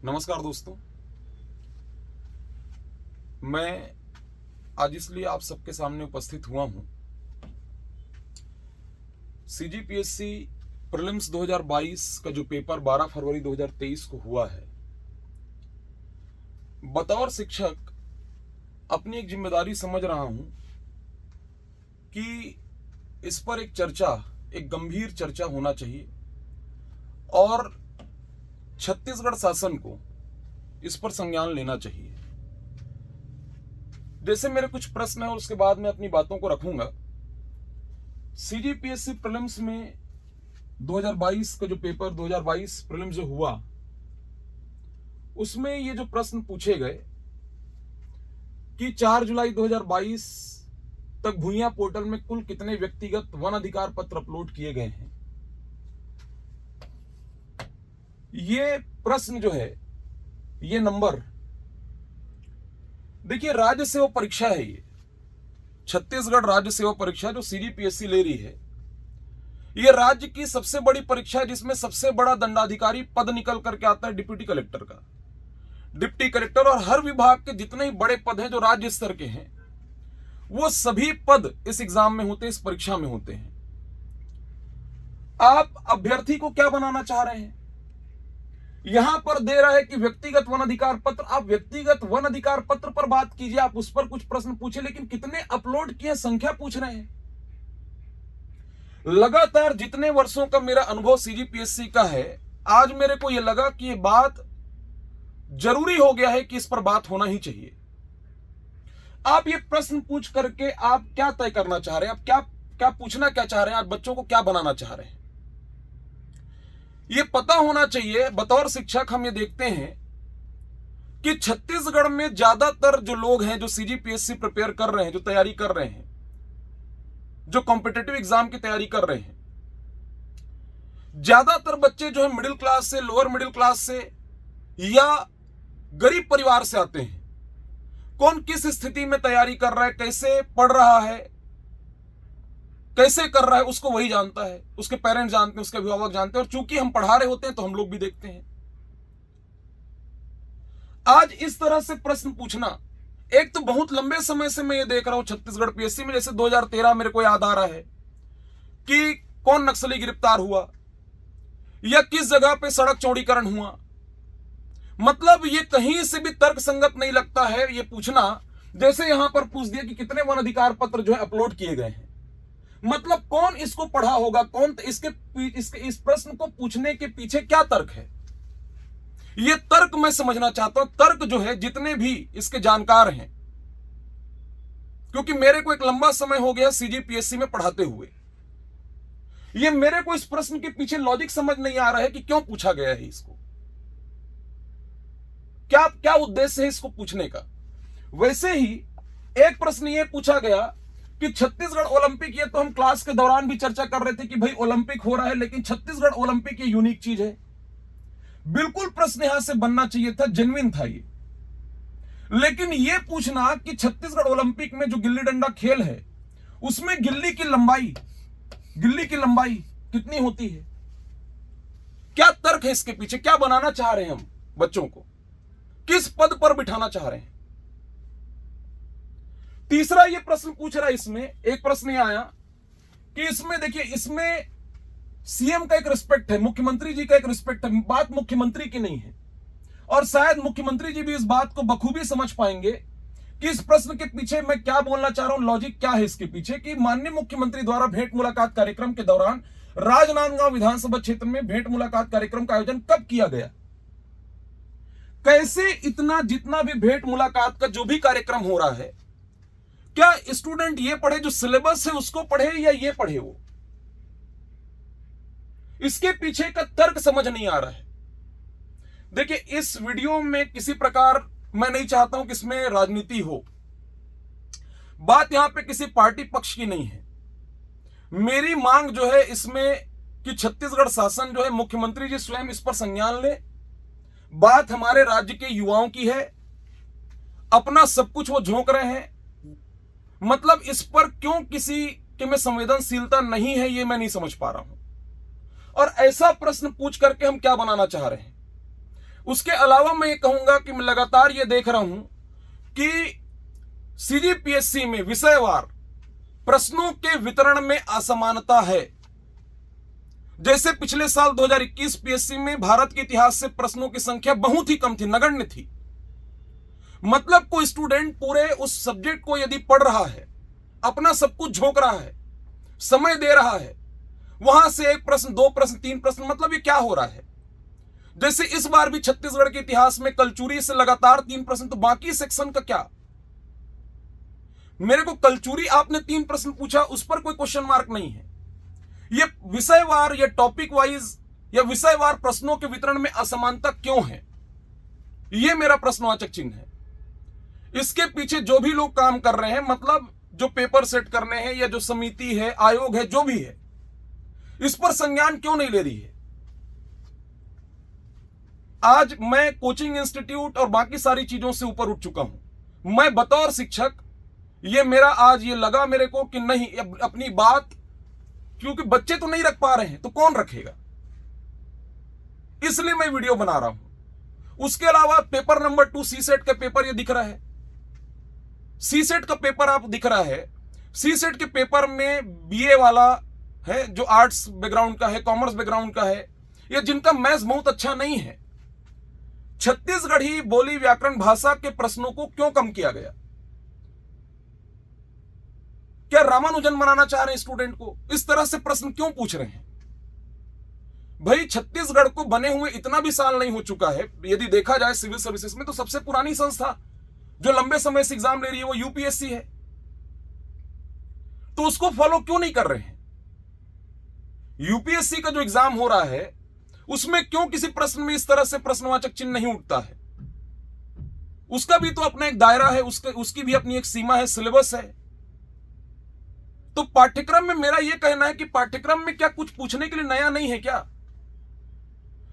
नमस्कार दोस्तों। मैं आज इसलिए आप सबके सामने उपस्थित हुआ हूं। सीजीपीएससी प्रीलिम्स 2022 का जो पेपर 12 फरवरी 2023 को हुआ है, बतौर शिक्षक अपनी एक जिम्मेदारी समझ रहा हूं कि इस पर एक गंभीर चर्चा होना चाहिए और छत्तीसगढ़ शासन को इस पर संज्ञान लेना चाहिए। जैसे मेरे कुछ प्रश्न हैं और उसके बाद मैं अपनी बातों को रखूंगा। सीजीपीएससी प्रीलिम्स में 2022 का जो पेपर 2022 प्रीलिम्स जो हुआ, उसमें ये जो प्रश्न पूछे गए कि 4 जुलाई 2022 तक भुइयां पोर्टल में कुल कितने व्यक्तिगत वन अधिकार पत्र अपलोड किए गए हैं, ये प्रश्न जो है, ये नंबर, देखिए राज्य सेवा परीक्षा है, ये छत्तीसगढ़ राज्य सेवा परीक्षा जो सीजीपीएससी ले रही है, ये राज्य की सबसे बड़ी परीक्षा है जिसमें सबसे बड़ा दंडाधिकारी पद निकल करके आता है डिप्टी कलेक्टर का। डिप्टी कलेक्टर और हर विभाग के जितने ही बड़े पद हैं जो राज्य स्तर के हैं, वो सभी पद इस एग्जाम में होते हैं, इस परीक्षा में होते हैं। आप अभ्यर्थी को क्या बनाना चाह रहे हैं? यहां पर दे रहा है कि व्यक्तिगत वन अधिकार पत्र, आप व्यक्तिगत वन अधिकार पत्र पर बात कीजिए, आप उस पर कुछ प्रश्न पूछे, लेकिन कितने अपलोड किए संख्या पूछ रहे हैं। लगातार जितने वर्षों का मेरा अनुभव सीजीपीएससी का है, आज मेरे को यह लगा कि यह बात जरूरी हो गया है कि इस पर बात होना ही चाहिए। आप ये प्रश्न पूछ करके आप क्या तय करना चाह रहे हैं? आप क्या पूछना क्या चाह रहे हैं? आप बच्चों को क्या बनाना चाह रहे हैं? ये पता होना चाहिए। बतौर शिक्षक हम ये देखते हैं कि छत्तीसगढ़ में ज्यादातर जो लोग हैं जो सीजीपीएससी प्रिपेयर कर रहे हैं, जो तैयारी कर रहे हैं, जो कॉम्पिटिटिव एग्जाम की तैयारी कर रहे हैं, ज्यादातर बच्चे जो है मिडिल क्लास से, लोअर मिडिल क्लास से या गरीब परिवार से आते हैं। कौन किस स्थिति में तैयारी कर रहा है, कैसे पढ़ रहा है, कैसे कर रहा है, उसको वही जानता है, उसके पेरेंट्स जानते हैं, उसके अभिभावक जानते हैं, और चूंकि हम पढ़ा रहे होते हैं तो हम लोग भी देखते हैं। आज इस तरह से प्रश्न पूछना, एक तो बहुत लंबे समय से मैं ये देख रहा हूं छत्तीसगढ़ पीएससी में, जैसे 2013 मेरे को याद आ रहा है कि कौन नक्सली गिरफ्तार हुआ या किस जगह पे सड़क चौड़ीकरण हुआ। मतलब ये कहीं से भी तर्क संगत नहीं लगता है ये पूछना। जैसे यहां पर पूछ दिया कि कितने वन अधिकार पत्र जो है अपलोड किए गए हैं। मतलब कौन इसको पढ़ा होगा, कौन इस प्रश्न को पूछने के पीछे क्या तर्क है, यह तर्क मैं समझना चाहता हूं। तर्क जो है, जितने भी इसके जानकार हैं, क्योंकि मेरे को एक लंबा समय हो गया सीजीपीएससी में पढ़ाते हुए, ये मेरे को इस प्रश्न के पीछे लॉजिक समझ नहीं आ रहा है कि क्यों पूछा गया है इसको, क्या उद्देश्य है इसको पूछने का। वैसे ही एक प्रश्न ये पूछा गया कि छत्तीसगढ़ ओलंपिक, ये तो हम क्लास के दौरान भी चर्चा कर रहे थे कि भाई ओलंपिक हो रहा है, लेकिन छत्तीसगढ़ ओलंपिक ये यूनिक चीज है। बिल्कुल प्रश्न यहां से बनना चाहिए था, जेन्युइन था ये। लेकिन ये पूछना कि छत्तीसगढ़ ओलंपिक में जो गिल्ली डंडा खेल है, उसमें गिल्ली की लंबाई कितनी होती है, क्या तर्क है इसके पीछे, क्या बनाना चाह रहे हैं हम बच्चों को, किस पद पर बिठाना चाह रहे हैं। तीसरा ये प्रश्न पूछ रहा है, इसमें एक प्रश्न ये आया कि इसमें देखिए, इसमें सीएम का एक रिस्पेक्ट है, मुख्यमंत्री जी का एक रिस्पेक्ट है। बात मुख्यमंत्री की नहीं है, और शायद मुख्यमंत्री जी भी इस बात को बखूबी समझ पाएंगे कि इस प्रश्न के पीछे मैं क्या बोलना चाह रहा हूं, लॉजिक क्या है इसके पीछे। कि माननीय मुख्यमंत्री द्वारा भेंट मुलाकात कार्यक्रम के दौरान राजनांदगांव विधानसभा क्षेत्र में भेंट मुलाकात कार्यक्रम का आयोजन कब किया गया, कैसे इतना, जितना भी भेंट मुलाकात का जो भी कार्यक्रम हो रहा है, क्या स्टूडेंट ये पढ़े जो सिलेबस है उसको पढ़े या ये पढ़े वो, इसके पीछे का तर्क समझ नहीं आ रहा है। देखिए, इस वीडियो में किसी प्रकार मैं नहीं चाहता हूं कि इसमें राजनीति हो। बात यहां पे किसी पार्टी पक्ष की नहीं है। मेरी मांग जो है इसमें कि छत्तीसगढ़ शासन जो है, मुख्यमंत्री जी स्वयं इस पर संज्ञान ले। बात हमारे राज्य के युवाओं की है, अपना सब कुछ वो झोंक रहे हैं। मतलब इस पर क्यों किसी के में संवेदनशीलता नहीं है, ये मैं नहीं समझ पा रहा हूं। और ऐसा प्रश्न पूछ करके हम क्या बनाना चाह रहे हैं? उसके अलावा मैं ये कहूंगा कि मैं लगातार ये देख रहा हूं कि सीजीपीएससी में विषयवार प्रश्नों के वितरण में असमानता है। जैसे पिछले साल 2021 पीएससी में भारत के इतिहास से प्रश्नों की संख्या बहुत ही कम थी, नगण्य थी। मतलब कोई स्टूडेंट पूरे उस सब्जेक्ट को यदि पढ़ रहा है, अपना सब कुछ झोंक रहा है, समय दे रहा है, वहां से 1 प्रश्न 2 प्रश्न 3 प्रश्न, मतलब ये क्या हो रहा है। जैसे इस बार भी छत्तीसगढ़ के इतिहास में कलचुरी से लगातार 3 प्रश्न, तो बाकी सेक्शन का क्या। मेरे को कलचुरी आपने 3 प्रश्न पूछा, उस पर कोई क्वेश्चन मार्क नहीं है। ये विषयवार या टॉपिक वाइज या विषयवार प्रश्नों के वितरण में असमानता क्यों है, यह मेरा प्रश्नवाचक चिन्ह है। इसके पीछे जो भी लोग काम कर रहे हैं, मतलब जो पेपर सेट करने हैं या जो समिति है, आयोग है, जो भी है, इस पर संज्ञान क्यों नहीं ले रही है। आज मैं कोचिंग इंस्टीट्यूट और बाकी सारी चीजों से ऊपर उठ चुका हूं। मैं बतौर शिक्षक ये मेरा आज ये लगा मेरे को कि नहीं, अपनी बात, क्योंकि बच्चे तो नहीं रख पा रहे हैं तो कौन रखेगा, इसलिए मैं वीडियो बना रहा हूं। उसके अलावा पेपर नंबर 2 सीसेट का पेपर ये दिख रहा है, सीसेट का पेपर आप दिख रहा है। सीसेट के पेपर में बीए वाला है जो आर्ट्स बैकग्राउंड का है, कॉमर्स बैकग्राउंड का है, या जिनका मैथ्स बहुत अच्छा नहीं है, छत्तीसगढ़ी बोली व्याकरण भाषा के प्रश्नों को क्यों कम किया गया। क्या रामानुजन बनाना चाह रहे हैं स्टूडेंट को, इस तरह से प्रश्न क्यों पूछ रहे हैं। भाई छत्तीसगढ़ को बने हुए इतना भी साल नहीं हो चुका है, यदि देखा जाए सिविल सर्विसेज में तो सबसे पुरानी संस्था जो लंबे समय से एग्जाम ले रही है वो यूपीएससी है, तो उसको फॉलो क्यों नहीं कर रहे हैं। यूपीएससी का जो एग्जाम हो रहा है उसमें क्यों किसी प्रश्न में इस तरह से प्रश्नवाचक चिन्ह नहीं उठता है। उसका भी तो अपना एक दायरा है, उसकी भी अपनी एक सीमा है, सिलेबस है। तो पाठ्यक्रम में मेरा यह कहना है कि पाठ्यक्रम में क्या कुछ पूछने के लिए नया नहीं है क्या,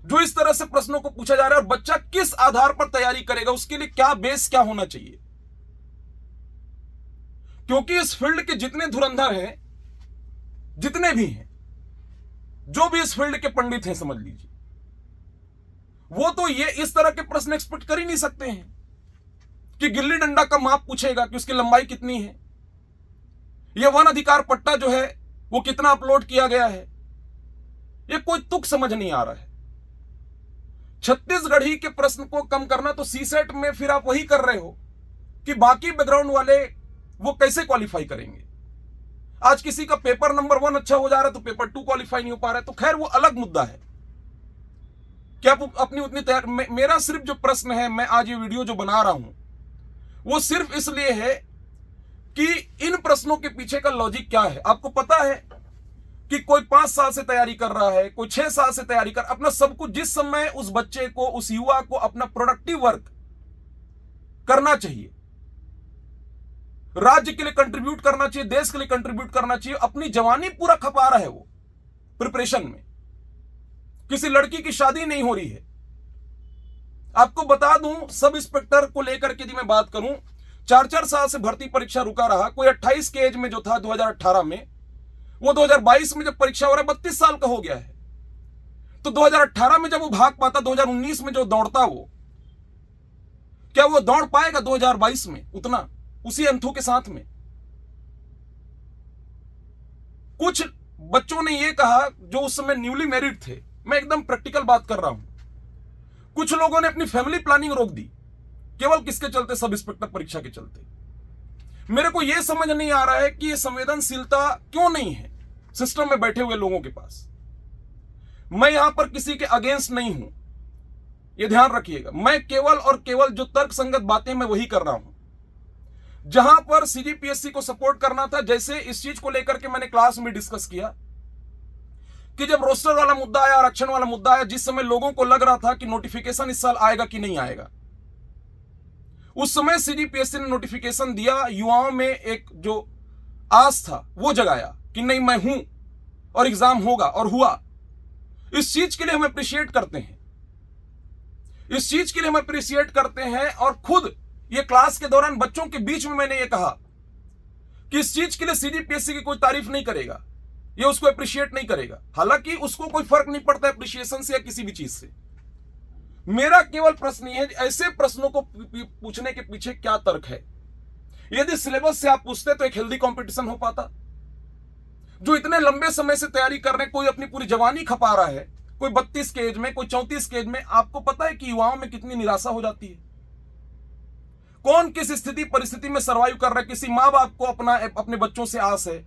जो इस तरह से प्रश्नों को पूछा जा रहा है। और बच्चा किस आधार पर तैयारी करेगा, उसके लिए क्या बेस क्या होना चाहिए। क्योंकि इस फील्ड के जितने धुरंधर हैं, जितने भी हैं, जो भी इस फील्ड के पंडित हैं समझ लीजिए, वो तो ये इस तरह के प्रश्न एक्सपेक्ट कर ही नहीं सकते हैं कि गिल्ली डंडा का माप पूछेगा कि उसकी लंबाई कितनी है, यह वन अधिकार पट्टा जो है वो कितना अपलोड किया गया है। यह कोई तुक समझ नहीं आ रहा है। छत्तीसगढ़ी के प्रश्न को कम करना, तो सीसेट में फिर आप वही कर रहे हो कि बाकी बैकग्राउंड वाले वो कैसे क्वालिफाई करेंगे। आज किसी का पेपर नंबर 1 अच्छा हो जा रहा है तो पेपर 2 क्वालिफाई नहीं हो पा रहा है, तो खैर वो अलग मुद्दा है। क्या आप अपनी उतनी तैयार, मेरा सिर्फ जो प्रश्न है, मैं आज ये वीडियो जो बना रहा हूं वो सिर्फ इसलिए है कि इन प्रश्नों के पीछे का लॉजिक क्या है। आपको पता है कि कोई 5 साल से तैयारी कर रहा है, कोई 6 साल से तैयारी कर, अपना सब कुछ, जिस समय उस बच्चे को, उस युवा को अपना प्रोडक्टिव वर्क करना चाहिए, राज्य के लिए कंट्रीब्यूट करना चाहिए, देश के लिए कंट्रीब्यूट करना चाहिए, अपनी जवानी पूरा खपा रहा है वो प्रिपरेशन में। किसी लड़की की शादी नहीं हो रही है। आपको बता दूं, सब इंस्पेक्टर को लेकर के यदि मैं बात करूं, 4-4 साल से भर्ती परीक्षा रुका रहा। कोई 28 के एज में जो था 2018 में, वो 2022 में जब परीक्षा हो रहा है 32 साल का हो गया है। तो 2018 में जब वो भाग पाता, 2019 में जो दौड़ता, वो क्या वो दौड़ पाएगा 2022 में उतना, उसी अंथों के साथ में। कुछ बच्चों ने ये कहा जो उस समय न्यूली मैरिड थे, मैं एकदम प्रैक्टिकल बात कर रहा हूं, कुछ लोगों ने अपनी फैमिली प्लानिंग रोक दी, केवल किसके चलते, सब इंस्पेक्टर परीक्षा के चलते। मेरे को यह समझ नहीं आ रहा है कि यह संवेदनशीलता क्यों नहीं है सिस्टम में बैठे हुए लोगों के पास। मैं यहां पर किसी के अगेंस्ट नहीं हूं, यह ध्यान रखिएगा। मैं केवल और केवल जो तर्कसंगत बातें मैं वही कर रहा हूं। जहां पर सीजीपीएससी को सपोर्ट करना था, जैसे इस चीज को लेकर के मैंने क्लास में डिस्कस किया कि जब रोस्टर वाला मुद्दा आया, आरक्षण वाला मुद्दा आया, जिस समय लोगों को लग रहा था कि नोटिफिकेशन इस साल आएगा कि नहीं आएगा, उस समय सीजीपीएससी ने नोटिफिकेशन दिया, युवाओं में एक जो आस था वो जगाया कि नहीं मैं हूं और एग्जाम होगा, और हुआ। इस चीज के लिए हम अप्रिशिएट करते हैं, इस चीज के लिए हम अप्रिशिएट करते हैं। और खुद ये क्लास के दौरान बच्चों के बीच में मैंने ये कहा कि इस चीज के लिए सीजीपीएससी की कोई तारीफ नहीं करेगा, ये उसको अप्रिशिएट नहीं करेगा। हालांकि उसको कोई फर्क नहीं पड़ता अप्रिशिएशन से या किसी भी चीज से। मेरा केवल प्रश्न यह है, ऐसे प्रश्नों को पूछने के पीछे क्या तर्क है? यदि सिलेबस से आप पूछते तो एक हेल्दी कंपटीशन हो पाता। जो इतने लंबे समय से तैयारी कर रहे हैं, कोई अपनी पूरी जवानी खपा रहा है, कोई 32 के एज में, कोई 34 के एज में, आपको पता है कि युवाओं में कितनी निराशा हो जाती है। कौन किस स्थिति परिस्थिति में सर्वाइव कर रहा है, किसी मां बाप को अपने बच्चों से आस है।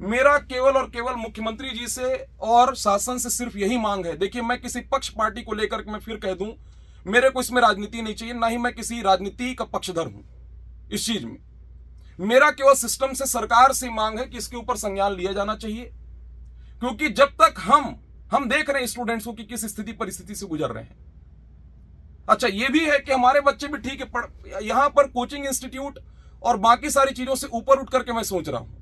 मेरा केवल और केवल मुख्यमंत्री जी से और शासन से सिर्फ यही मांग है। देखिए, मैं किसी पक्ष पार्टी को लेकर के मैं फिर कह दूं, मेरे को इसमें राजनीति नहीं चाहिए, ना ही मैं किसी राजनीति का पक्षधर हूं इस चीज में। मेरा केवल सिस्टम से, सरकार से मांग है कि इसके ऊपर संज्ञान लिया जाना चाहिए, क्योंकि जब तक हम देख रहे हैं स्टूडेंट्स को कि किस स्थिति परिस्थिति से गुजर रहे हैं। अच्छा, ये भी है कि हमारे बच्चे भी ठीक है, यहां पर कोचिंग इंस्टीट्यूट और बाकी सारी चीजों से ऊपर उठ करके मैं सोच रहा हूं,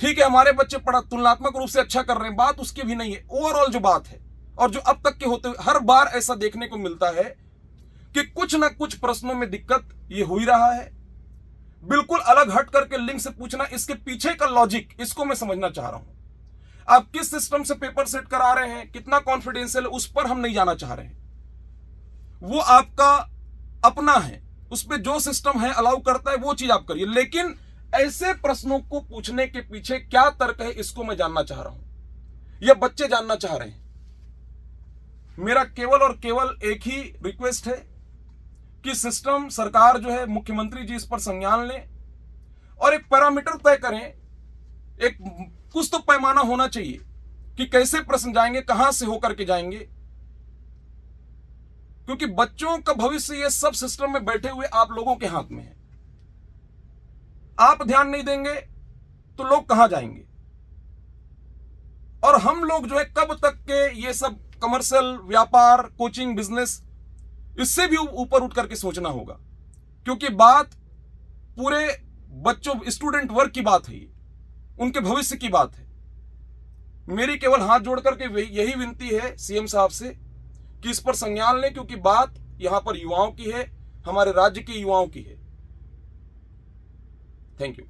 ठीक है, हमारे बच्चे तुलनात्मक रूप से अच्छा कर रहे हैं, बात उसकी भी नहीं है। ओवरऑल जो बात है और जो अब तक के होते हुए हर बार ऐसा देखने को मिलता है कि कुछ ना कुछ प्रश्नों में दिक्कत ये हो ही रहा है। बिल्कुल अलग हट करके लिंक से पूछना, इसके पीछे का लॉजिक, इसको मैं समझना चाह रहा हूं। आप किस सिस्टम से पेपर सेट करा रहे हैं, कितना कॉन्फिडेंशियल है, उस पर हम नहीं जाना चाह रहे हैं। वो आपका अपना है, उस पर जो सिस्टम है अलाउ करता है वो चीज आप करिए, लेकिन ऐसे प्रश्नों को पूछने के पीछे क्या तर्क है, इसको मैं जानना चाह रहा हूं, या बच्चे जानना चाह रहे हैं। मेरा केवल और केवल एक ही रिक्वेस्ट है कि सिस्टम, सरकार जो है, मुख्यमंत्री जी इस पर संज्ञान लें और एक पैरामीटर तय करें, एक कुछ तो पैमाना होना चाहिए कि कैसे प्रश्न जाएंगे, कहां से होकर के जाएंगे, क्योंकि बच्चों का भविष्य ये सब सिस्टम में बैठे हुए आप लोगों के हाथ में है। आप ध्यान नहीं देंगे तो लोग कहां जाएंगे? और हम लोग जो है कब तक के ये सब कमर्शियल व्यापार, कोचिंग, बिजनेस, इससे भी ऊपर उठ करके सोचना होगा, क्योंकि बात पूरे बच्चों, स्टूडेंट वर्ग की बात है, ये उनके भविष्य की बात है। मेरी केवल हाथ जोड़ करके यही विनती है सीएम साहब से कि इस पर संज्ञान लें, क्योंकि बात यहां पर युवाओं की है, हमारे राज्य के युवाओं की है। Thank you.